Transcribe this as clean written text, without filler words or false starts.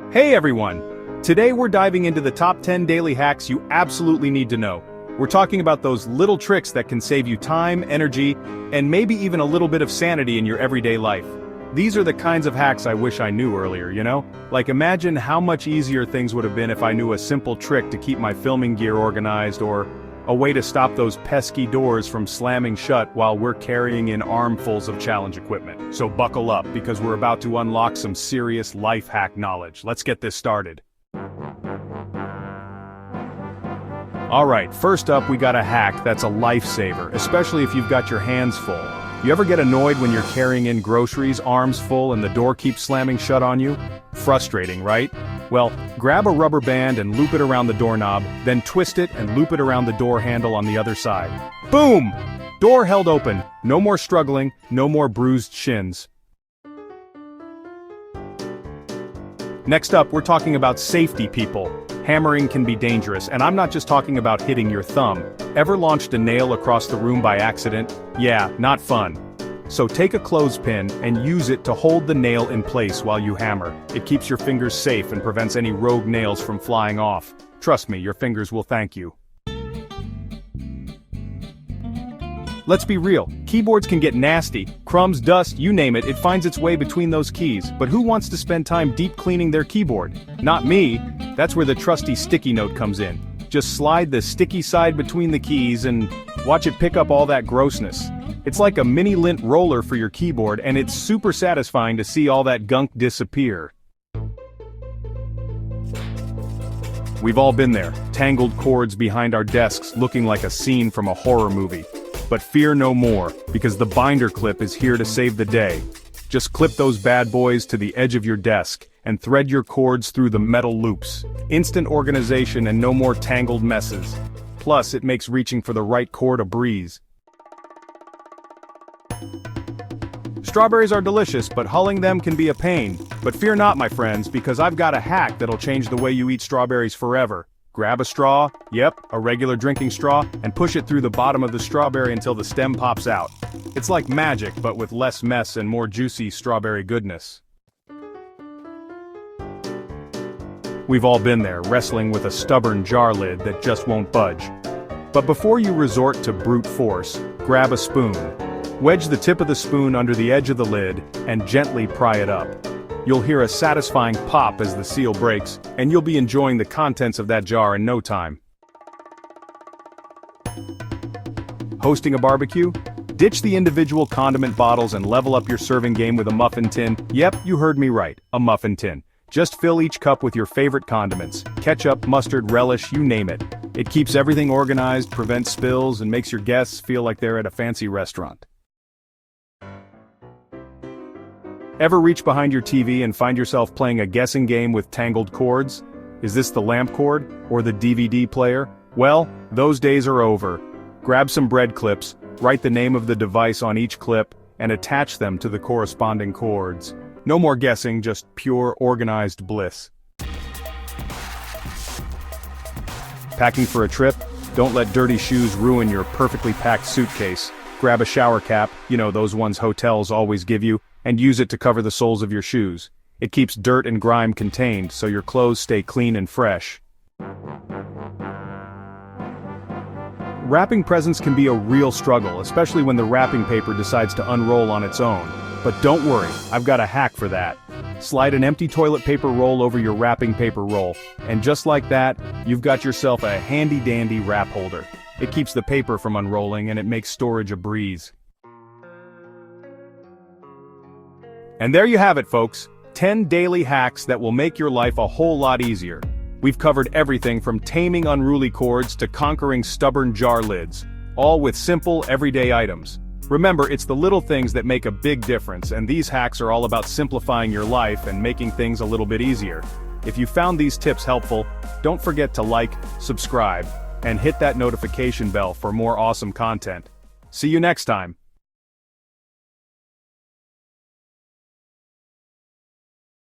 Hey everyone! Today we're diving into the top 10 daily hacks you absolutely need to know. We're talking about those little tricks that can save you time, energy, and maybe even a little bit of sanity in your everyday life. These are the kinds of hacks I wish I knew earlier, you know? Like imagine how much easier things would have been if I knew a simple trick to keep my filming gear organized, or a way to stop those pesky doors from slamming shut while we're carrying in armfuls of challenge equipment. So buckle up, because we're about to unlock some serious life hack knowledge. Let's get this started. Alright, first up we got a hack that's a lifesaver, especially if you've got your hands full. You ever get annoyed when you're carrying in groceries, arms full, and the door keeps slamming shut on you? Frustrating, right? Well, grab a rubber band and loop it around the doorknob, then twist it and loop it around the door handle on the other side. Boom! Door held open. No more struggling, no more bruised shins. Next up, we're talking about safety, people. Hammering can be dangerous, and I'm not just talking about hitting your thumb. Ever launched a nail across the room by accident? Yeah, not fun. So take a clothespin and use it to hold the nail in place while you hammer. It keeps your fingers safe and prevents any rogue nails from flying off. Trust me, your fingers will thank you. Let's be real, keyboards can get nasty. Crumbs, dust, you name it, it finds its way between those keys. But who wants to spend time deep cleaning their keyboard? Not me. That's where the trusty sticky note comes in. Just slide the sticky side between the keys and watch it pick up all that grossness. It's like a mini lint roller for your keyboard, and it's super satisfying to see all that gunk disappear. We've all been there, tangled cords behind our desks looking like a scene from a horror movie. But fear no more, because the binder clip is here to save the day. Just clip those bad boys to the edge of your desk, and thread your cords through the metal loops. Instant organization and no more tangled messes. Plus, it makes reaching for the right cord a breeze. Strawberries are delicious, but hulling them can be a pain. But fear not, my friends, because I've got a hack that'll change the way you eat strawberries forever. Grab a straw, yep, a regular drinking straw, and push it through the bottom of the strawberry until the stem pops out. It's like magic, but with less mess and more juicy strawberry goodness. We've all been there, wrestling with a stubborn jar lid that just won't budge. But before you resort to brute force, grab a spoon. Wedge the tip of the spoon under the edge of the lid, and gently pry it up. You'll hear a satisfying pop as the seal breaks, and you'll be enjoying the contents of that jar in no time. Hosting a barbecue? Ditch the individual condiment bottles and level up your serving game with a muffin tin. Yep, you heard me right, a muffin tin. Just fill each cup with your favorite condiments. Ketchup, mustard, relish, you name it. It keeps everything organized, prevents spills, and makes your guests feel like they're at a fancy restaurant. Ever reach behind your TV and find yourself playing a guessing game with tangled cords? Is this the lamp cord, or the DVD player? Well, those days are over. Grab some bread clips, write the name of the device on each clip, and attach them to the corresponding cords. No more guessing, just pure organized bliss. Packing for a trip? Don't let dirty shoes ruin your perfectly packed suitcase. Grab a shower cap, you know those ones hotels always give you, and use it to cover the soles of your shoes. It keeps dirt and grime contained, so your clothes stay clean and fresh. Wrapping presents can be a real struggle, especially when the wrapping paper decides to unroll on its own. But don't worry, I've got a hack for that. Slide an empty toilet paper roll over your wrapping paper roll, and just like that, you've got yourself a handy-dandy wrap holder. It keeps the paper from unrolling, and it makes storage a breeze. And there you have it, folks. 10 daily hacks that will make your life a whole lot easier. We've covered everything from taming unruly cords to conquering stubborn jar lids, all with simple, everyday items. Remember, it's the little things that make a big difference, and these hacks are all about simplifying your life and making things a little bit easier. If you found these tips helpful, don't forget to like, subscribe, and hit that notification bell for more awesome content. See you next time.